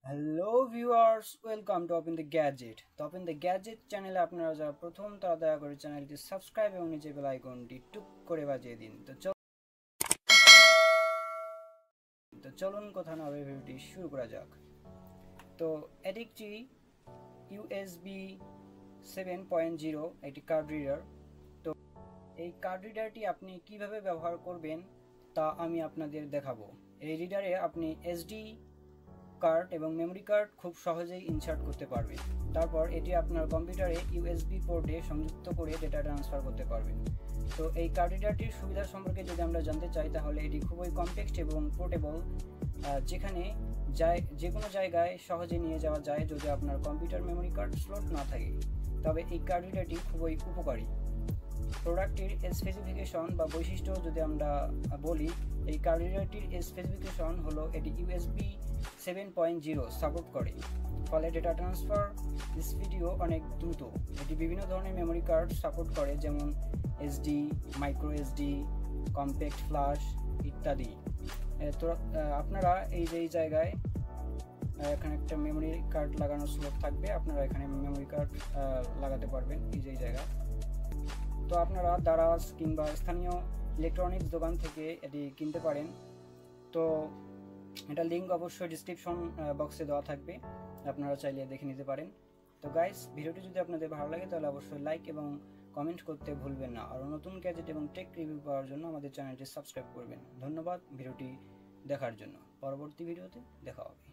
Hello viewers, welcome to open the gadget. তো open the gadget চ্যানেলে আপনারা যারা প্রথম তারা দয়া করে চ্যানেলটি সাবস্ক্রাইব এবং নিচে বেল আইকনটি টুক করে বাজিয়ে দিন। চলুন কথা না বলে ভিডিওটি শুরু করা যাক। তো এটি একটি ইউএসবি 7.0 একটি কার্ড রিডার। তো এই কার্ড রিডারটি আপনি কিভাবে ব্যবহার করবেন তা আমি আপনাদের দেখাবো। এই রিডারে আপনি এসডি কার্ড এবং মেমরি কার্ড খুব সহজেই ইনসার্ট করতে পারবেন। তারপর এটি আপনার কম্পিউটারে ইউএসবি পোর্টে সংযুক্ত করে ডেটা ট্রান্সফার করতে পারবেন। তো এই কার্ড রিডারটির সুবিধা সম্পর্কে যদি আমরা জানতে চাই তাহলে এটি খুবই কম্প্যাক্ট এবং পোর্টেবল, যেখানে যে কোনো জায়গায় সহজে নিয়ে যাওয়া যায় যদি আপনার কম্পিউটার মেমরি কার্ড স্লট না থাকে। তবে এই কার্ড রিডারটি খুবই উপকারী। প্রোডাক্টটির স্পেসিফিকেশন বা বৈশিষ্ট্য যদি আমরা বলি, এই কার্ড রিডারটির স্পেসিফিকেশন হলো এটি ইউএসবি 7.0 সাপোর্ট করে, ফলে ডেটা ট্রান্সফার স্পিডও অনেক দ্রুত। এটি বিভিন্ন ধরনের মেমরি কার্ড সাপোর্ট করে, যেমন SD, micro SD, compact flash ইত্যাদি। তো আপনারা এই জায়গায় এখানে একটা মেমরি কার্ড লাগানোর স্লট থাকবে, আপনারা এখানে মেমরি কার্ড লাগাতে পারবেন এই জায়গায়। তো আপনারা দারাজ কিংবা স্থানীয় ইলেকট্রনিক্স দোকান থেকে এটি কিনতে পারেন। তো এটা লিঙ্ক অবশ্যই ডিসক্রিপশন বক্সে দেওয়া থাকবে, আপনারা চাইলে দেখে নিতে পারেন। তো গাইস, ভিডিওটি যদি আপনাদের ভালো লাগে তাহলে অবশ্যই লাইক এবং কমেন্ট করতে ভুলবেন না। আর নতুন গ্যাজেট এবং টেক রিভিউ পাওয়ার জন্য আমাদের চ্যানেলটি সাবস্ক্রাইব করবেন। ধন্যবাদ ভিডিওটি দেখার জন্য। পরবর্তী ভিডিওতে দেখা হবে।